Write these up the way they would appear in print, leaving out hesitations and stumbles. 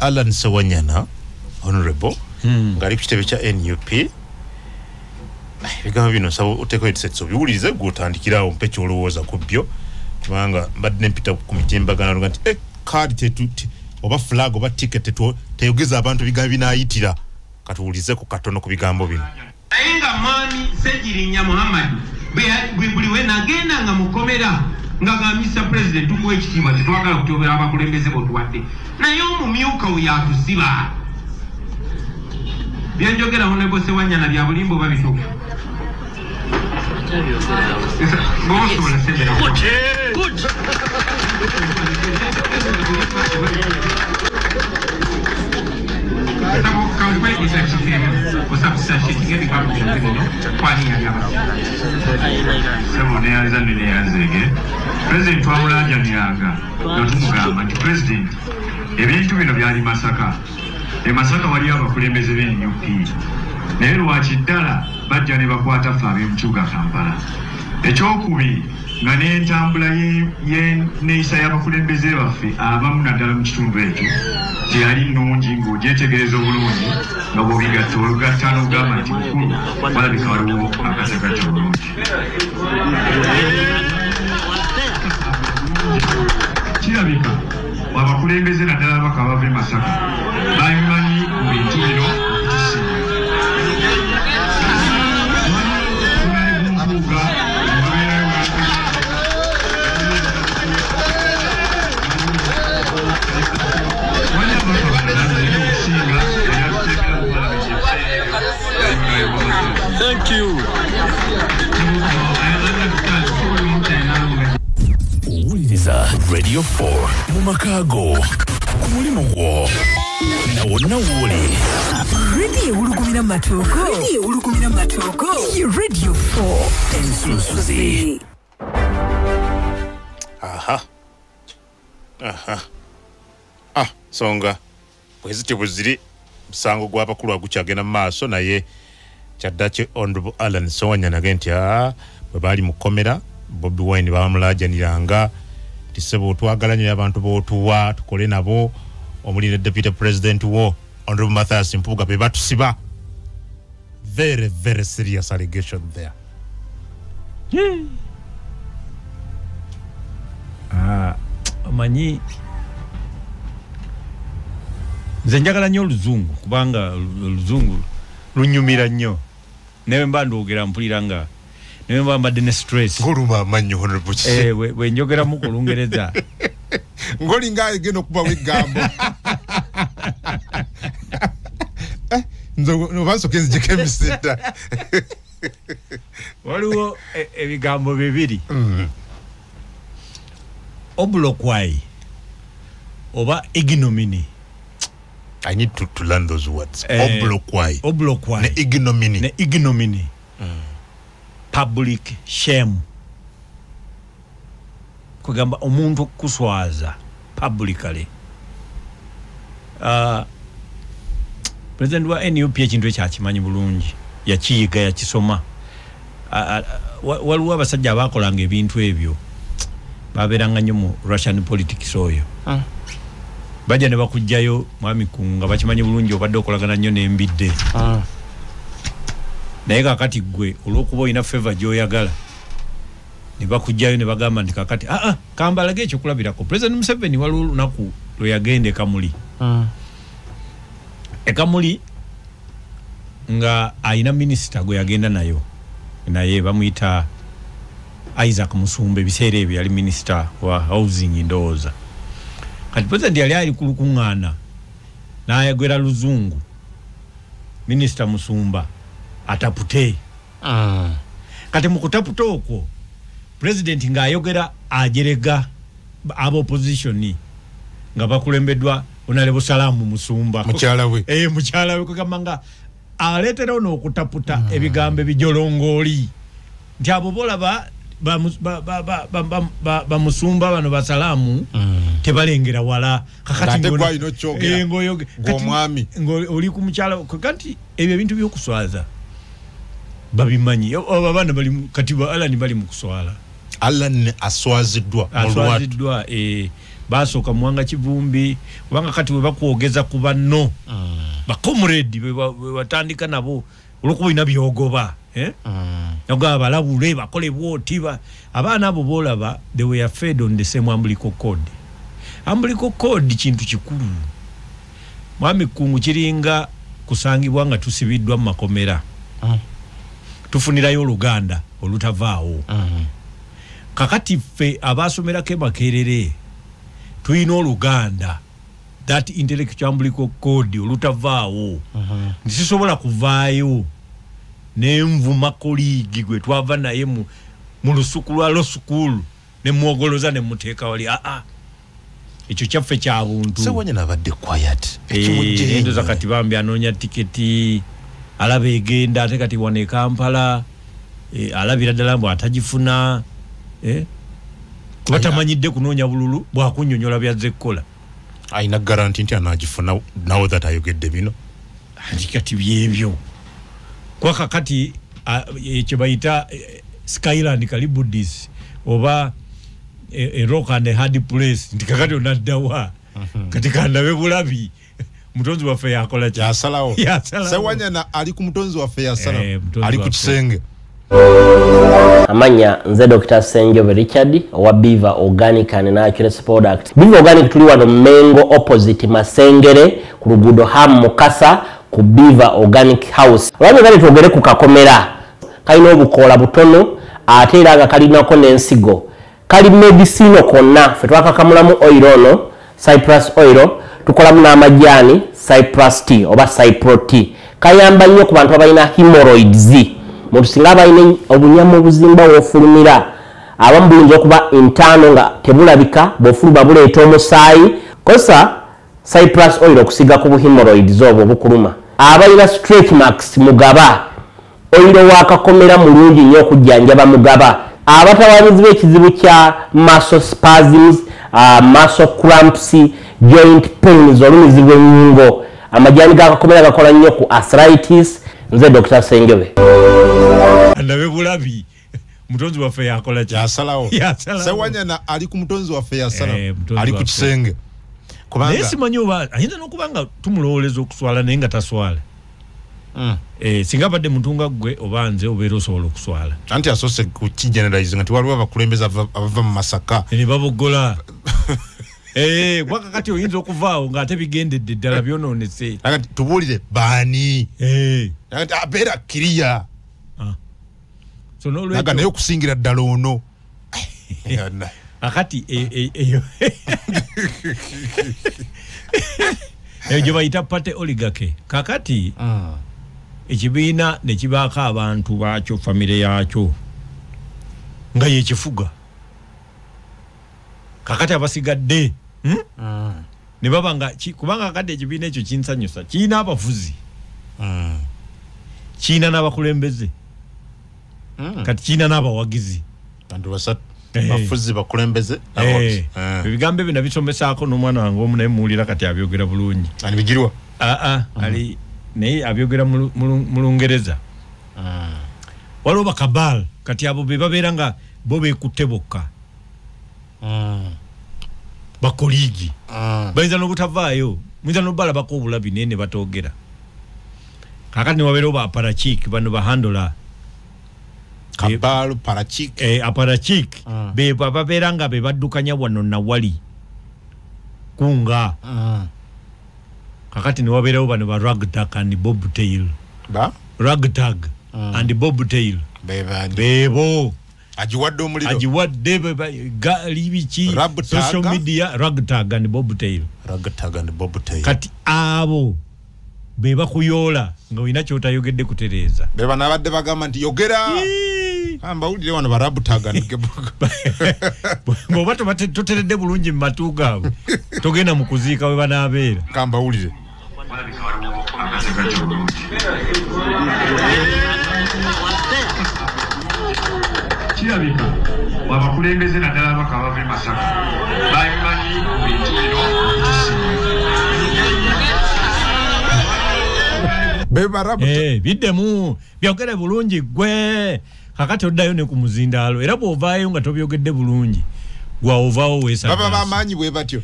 Alan Sewanyana, Honorable, ngari kitebe kya NUP. Bigambo bino sabo oteko etsetso biwulize gutandikirawo mpecho olowooza ku byo kubanga mbadde mpita ku mitimbagano nti card tetuti oba flag oba ticket teyogeza abantu bigambo binayitira katuwulize ku katono ku bigambo bino. Ayenga mani Sejirinya Muhammad bwe nagenda nga mukomera nga gamisa president tukuwe ekitiibwa tetwagala kutobera abakulembeze botuwadde naye omumyuka yatusiba byenjogera Honorable Sewanyana bya bulimbo babituufu. Good. President wabulaja niyanga notumugamba nti president ebintu bino byali Masaka Masaka wali abakulembeze b'NUP naye lwaki ddala bajja ne bakwata ffe ab'emukibuga Kampala ekyokubiri nga n'entambula y'enneeyisa y'abakulembeze baffe abamu naddala mu kitundu ekyo teyali nnungi ng'ogyetegereza obulungi nga bw'obigatta olugatta n'ogamba nti mukulu walabika waliwo akasagajja obulungi. Kirabika abakulembeze naddala abaka bava e Masaka babimanyi mu bintu bino okukisinga. Thank you. Uliza Radio 4 Mumakago Kumulimu wo na wuli Radio ulukumina matoko Radio 4 Ensusuzi Aha songa bweziti buziri musango gw'abakulu agukyagenda mu maaso naye kyaddaaki Honorable Alan Sewanyana nti bwe baali mukomera Bobi Wine bamulajaniranga tisebo twagalanye abantu bootuwa tukole nabo omuli ne Deputy President wo Honorable Mathias Mpuuga be batusiba. Very very serious allegation there. Manyi nze njagala nnyo oluzungu kubanga oluzungu lunyumira nnyo newe mba ndwogera mpulira nga newe mba mbadde ne stress ngoluma amanyi Honorable we njogeramu ku Lungereza ngolinga agenda okuba weggambo nzo baso kenzi kemisita waliwo ebigambo bibiri oblokwai oba ignominy. I need to learn those words. Oblokwai. Ne ignominy. Public shame. Kugamba omuntu kuswaza publicly. President wa NUP ekintu ekyakimanyi bulungi yakiyiga yakisoma. Waliwo abasajja abakolanga ebintu ebyo baberanga nnyo mu Russian politics oyo. Bajja ne bakujjayo mwami kunga bakimanyi bulungi obadde okolagana nnyo n'embidde. Naye kakati gwe olw'okuba olina favor gy'oyagala ne bakujjayo ne bagamba nti kakati kambalage ekyokulabirako President Museveni waliwo olunaku lwe yagenda Ekamuli. Ekamuli nga ayina minisita gwe yagenda naye bamuyita Isaac Musumba ebiseera ebyo yali minisita wa housing ndowooza. Kati President yali ali kulukuŋŋaana n'ayagwera luzungu Minisita Musumba atapute. Kati mu kutaputa okwo President ng'ayogera ajerega ab'opposition nga bakulembeddwa Honorable Salamu Musumba mukyala we mukyala we kugamba nga aleetera ono okutaputa ebigambo ebijolongooli nti abo bolaba ba Musumba bano basalamu tebalengera wala kakati ng'omwami oli ku mukyala kati ebyo ebintu by'okuswaza babimanyi abana bali katiba Alan bali mu kuswala Alan aswaziddwa basooka Mwanga Kivumbi kubanga kati we bakwogeza ku banno ba comrade we watandika nabo olw'okuba byogoba nagaba balabule bakole bwotiba abaana abo bolaba they were fed on the same umbilical code kintu kikulu mwami kungu kiringa kusangibwa nga tusibiddwa mu makomera tufunirayo Oluganda olutavaawo kakati ffe abasomerako Makerere tuyina Oluganda that intellectual umbilical code olutavaawo nsisobola kuvaayo nenvuma koligi gwe twava naye mu lusuku lwa lo school ne muogoloza ne muteeka wali ekyo kyaffe kya buntu sewanye nabadde quiet endo zakati bambi anonya tiketi alaba egenda ate kati wane Kampala alabira ddala mbu atagifuna batamanyidde kunoonya bululu bwakunnyonnyola byazze kukola ayina garanti nti anagifuna nawo that ayogedde bino kati byebyo kwa kakati ekyo bayita Skyland Kalibudis oba a rock and a hard place nti kakati onaddawa kati kandabe bulabi mutonzi waffe yakola ki yasalawo sewanyana ali ku mutonzi waffe yasalawo ali ku kisenge amanya nze Dr. Senjobe Richard owa Beaver Organic and Natural Product. Beaver Organic tuli wano Mengo opposite Masengere ku luguudo Ham Mukasa ku Beaver Organic House. Wano kali twogere ku kakomera kalina obukola butono ate era nga kalinako n'ensigo kali medicine konna fe twakakamulamu oil ono cypress oil tukolamu n'amajjaani cypress tea oba cypro tea kayamba nnyo ku bantu abalina hemorrhoids muntu singa abalina obunyamu obuzimba wofulumira abamu bulungi okuba intaano nga tebulabika bwofuluma buleeta omusaayi kosa cypress oil okusiga ku hemorrhoids obwo bukuluma abalina stretch marks mugaba oil wakakomera mulungi nnyo okujjanjaba mugaba abatawaanizi b'ekizibu kya muscle spasms muscle cramps joint pains olumizi lw'ennyingo amajjaani gakakomera gakola nnyo ku arthritis nze Dr. Senjobe ndabe bulabi mutonzi waffe yakola ki yasalawo sewanyana ali ku mutonzi waffe yasalawo ali ku kisenge kubanga naye simanyi oba ayinza n'okuba nga tumulowoleza okuswala naye nga taswala singa badde mutunga gwe oba nze obeera osobola okuswala anti asoose kukigeneralize nga tiwaliwo abakulembeze abava mu Masaka ne babogola wakakati oyinza okuvaawo ng'ate bigendedde ddala byonoonese tubuulire baani abeera kiriya naga naye okusingira ddala ono akati eyo gye bayita pate oligake kakati ekibiina ne kibaako abantu baakyo famire yaakyo nga yekifuga kakati abasigadde ne baba nga kubanga kakati ekibiina ekyo kinsanyusa kiina abavuzi kiina n'abakulembeze kati kiina n'abawagizi bantu basatu bafuzi bakulembeze ebigambo ebyo nabisomesaako n'omwana wange omu naye muwulira kati abyogera bulungi bigirwa ali naye abyogera mu Lungereza waliwo bakabal kati abo be babeera nga bo beekutte bokka bakoligi bayinza n'obutavaayo muyinza n'obalabako obulabi naye ne batoogera kakati ne wabeerawo baparachik bano bahandola Kabal parachik aparachik be babeera nga be baddukanya wano nawali kunga kakati ne wabeerawo bano ba ragtag and bobtail ragtag and bobtail bebo ajiwadde omuliro ajiwadde libiki social media ragtag and bobtail kati abo be bakuyoola nga olina kyotayogedde kutereeza be banabadde bagamba nti yogera mbawulire wano barabutaga bw'oba toteredde bulungi mu matu gaabwe togenda mu kuziika we banaabeera kambawulire kirabika abakulembeze naddala abaka abava e Masaka babimanyi bintu bino biddemu byogere bulungi gwe kakati oddayo ne ku muzindaalo era bw'ovaayo nga tobyogedde bulungi gwa ovao wesa baba bamanyi bwe batyo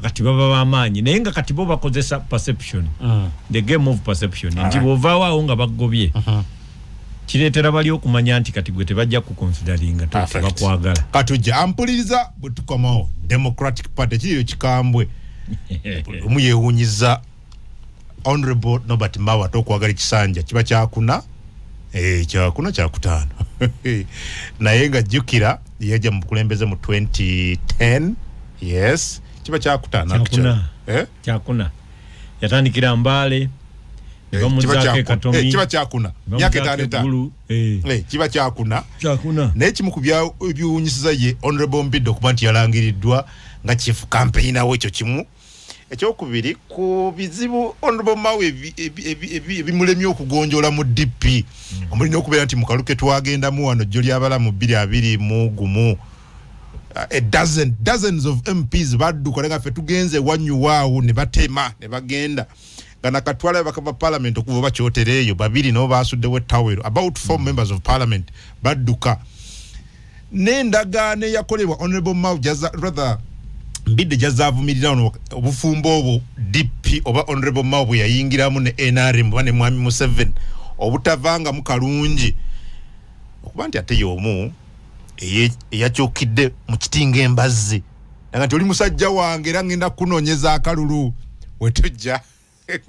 kati baba bamanyi naye nga kati bo bakozesa perception the game of perception nti ovao nga bagobye kireetera bali okumanya nti kati gwe tebajja kuconsideringa tebakwagala katujja ampuliriza bwe tukomawo Democratic Party kiriyo kikambwe omuyewunyiza Honorable Norbert Mao tokwagala ekisanja kiba kyakuna kyakuna kyakutaano naye nga jjukira yajja mu bukulembeze mu 2010 yes kiba kyakutaano kyakuna yatandikira Mbale kiba kyakuna myaka etaano kiba kyakuna naye kimu ku byewunyisiza ye Honorable Mbidde okuba nti yalangiriddwa nga chief campaigner w'ekyo kimu ekyokubiri ku bizibu Honorable Mao ebimulemye okugonjola mu DP omulina okubeera nti mu kaluke twagendamu wano jjo ly'abalamu 221 dozens of MPs badduka nga ffe tugenze wanyuwaawo ne batema ne bagenda nga nakatwala bakava parliament okuva bakyotereeyo babiri nabo baasuddewo ettawero about 4 members of parliament badduka n'endagaano eyakolebwa Honorable Mao rather Mbidde jazavumirira ono obufumbo obwo DP oba Honorable Mao bwe yayingiramu ne NRM bane mwami Museveni obutavanga mu kalungi okuba nti ate y'omu eyakyukidde mu kitinga embazzi nga nti oli musajja wange era ngenda kunoonyeza akalulu wetujja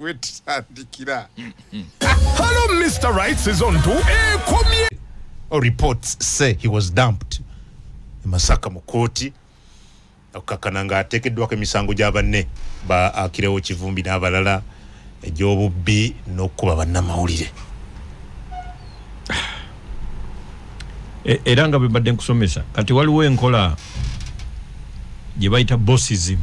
wetusandikira Hello Mr. Right season 2 reports say he was dumped Masaka mu kooti okakana nga ateekeddwako emisango gya banne ba Akirewo Kivumbi n'abalala egy'obubbi n'okuba bannamawulire era nga bwe mbadde nkusomesa kati waliwo enkola gye bayita bossism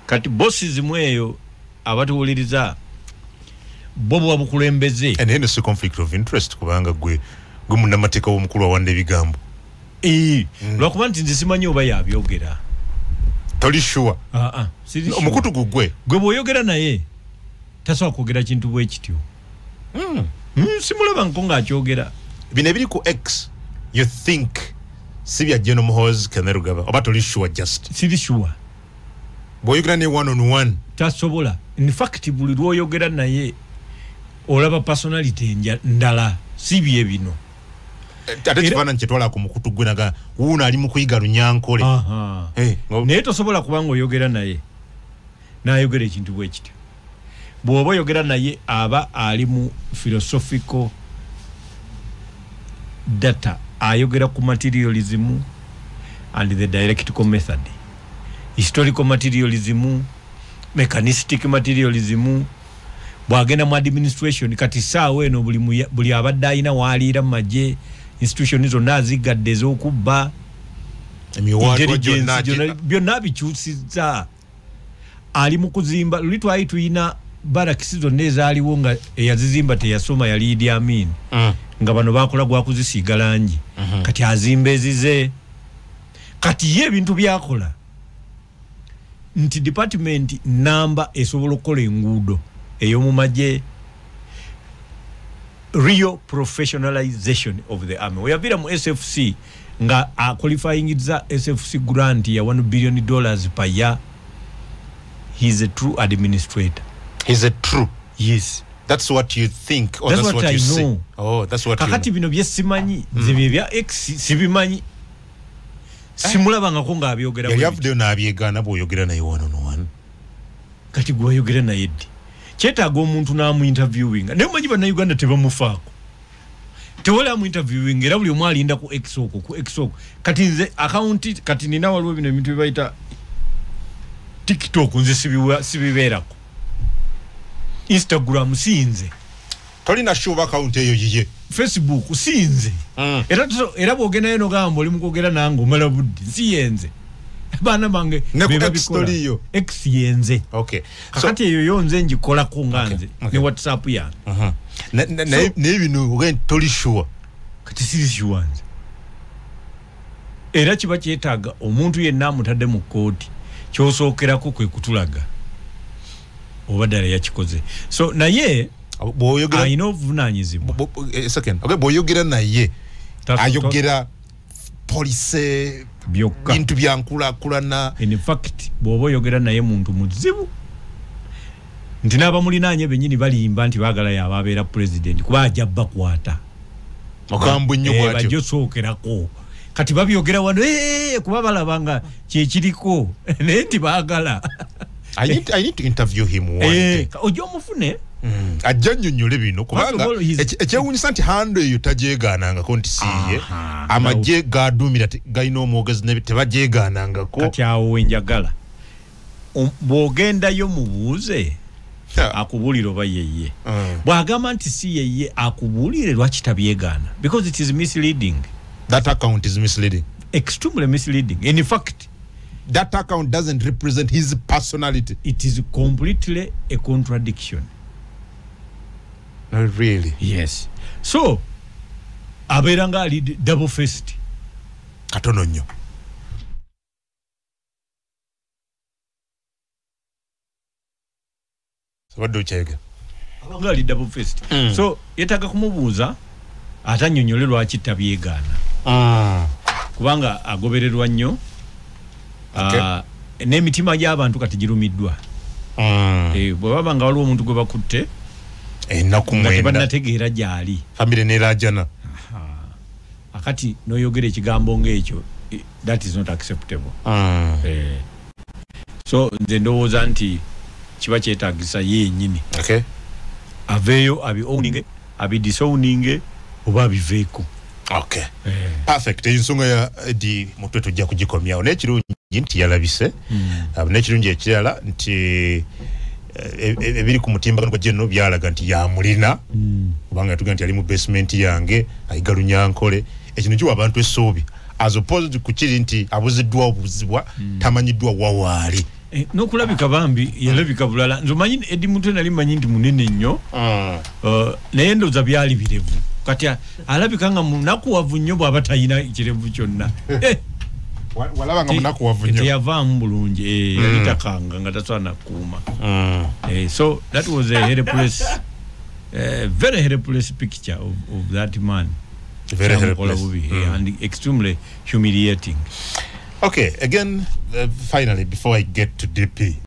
kati bossism eyo abatuwuliriza bo bwa bukulembeze and hence conflict of interest kubanga gwe munnamateeka w'omukulu awanda ebigambo lwakuba nti nze simanyi oba yabyogera toli sure omukutu gugwe gwe bw'oyogera naye tasobola kwogera kintu bwe kityo simulaba nko ng'akyogera bino ebiri ku X you think si bya General Muhoozi Kainerugaba oba toli sure just siri sure bw'oyogera ne one on one tasobola in fact buli lw'oyogera naye olaba personality ndala si bye bino ate kifaananyi kyetwala ku mukutu gwe naga wuuno ali mu kuyiga Lunyankole naye tosobola kubanga oyogera naye n'ayogera ekintu bwe kityo bw'oba oyogera naye aba ali mu philosophical data ayogera ku materialism and the dialectical method historical materialism mechanistic materialism bwagenda mu administration kati saawa eno buli abadde ayina waaliira mu magye institution zonna azigadde ez'okubba byonna bikyusizza ali mu kuzimba luli twali tuyina barakisi zonna ezaaliwo nga eyazizimba teyasoma yali Idi Amin nga bano bakola gwakuzisiiga langi kati azimba ezize kati ye ebintu byakola nti department namba esobola okukola enguudo ey'omu magye real professionalization of the army weyavira mu SFC nga qualifyingiza SFC grant ya $1 billion per year. He's a true administrator. He's a true. Yes. That's what you think or that's what you I see. know. Oh, that's what kakati bino byesimanyi zibye bya X sibimanyi simulaba nga ko ngaabyogera yali avuddeyo n'abyegana bw'oyogera naye one on one kati gw'oyogera naye ddi kyetaaga omuntu n'amu interviewing naye omanyi bannayuganda tebamufaako tewali amu interviewing era buli omu alinda ku X okwo kati nze account kati nina waliwo bino ebintu byebayita TikTok nze sibibeerako Instagram sinze tolina show account eyo yiye Facebook sinze era bwogenda eno gamba oli mukogera nange omala buddi siyenze baana bange bebabikola X yenze okay kakati eyo yonze njikola ku nganze ne WhatsApp yange ne bino ogenda toli sure kati siri sure nze era kiba kyetaaga omuntu yenna amutadde mu kooti kyosookerako kwe kutulaga oba ddala yakikoze so naye bw'oyogera ayina obuvunaanyizibwa second okay bw'oyogera naye ayogera police byokka bintu byankulakulana. in fact bw'oba oyogera naye muntu muzibu nti n'abamulinaanye bennyini balimba nti baagala y'ababeera president kuba ajja bakwata okambwe nnyo bw'atyo bajja osookerako kati babyogera wano kuba balaba nga kyekiriko naye nti baagala I need to interview him one day. Ojja omufune ajja nnyonnyole bino kubanga ekyewuunyisa nti hando eyo tajeegaanangako nti siiye amagye gaduumira galina omwogezi tebajeegaanangako kati awo wenjagala bw'ogendayo mubuuze akubuulire oba yeye bw'agamba nti si yeye akubuulire lwaki tabyegaana because it is misleading. That account is misleading, extremely misleading. In fact that account doesn't represent his personality. It is completely a contradiction. Not really. Yes. So abeera nga ali double faced katono nnyo. Wadde okyega abanga ali double faced so yetaaga kumubuuza atannyonnyole lwaki tabyegaana kubanga agobererwa nnyo n'emitima gy'abantu kati girumiddwa bwe baba nga waliwo omuntu gwe bakutte ennaku mwenda tebannategeera gy'ali famire neerajana akati n'oyogera ekigambo ng'ekyo that is not acceptable. So nze ndowooza nti kiba kyetaagisa yennyini aveeyo abi-owning abi-disowning oba abiveeko. Okay. Perfect. Ensonga ya di mutwe tujja kugikomyawo n'ekirungi nti yalabise n'ekirungi ekirala nti ebiri ku mutimbagano gwa General byalaga nti yamulina kubanga yatuga nti ali mu basement yange ayiga Lunyankole ekino kiwa abantu essuubi as opposed ku kiri nti abuziddwa obuzibwa tamanyiddwa wawaali n'okulabika bambi yalabika bulala nze omanyi Eddie Mutwe nali mmanyi nti munene nnyo naye ndowooza byali birevu kati alabika nga munakuwavu nnyo bw'aba talina ekirevu kyonna walaba nga munakuwavu nnyo teyavaamu bulungi yalitakanga nga tasobola nakuuma so that was a helpless very helpless picture of that man, very helpless and extremely humiliating. Okay, again, finally, before I get to DP,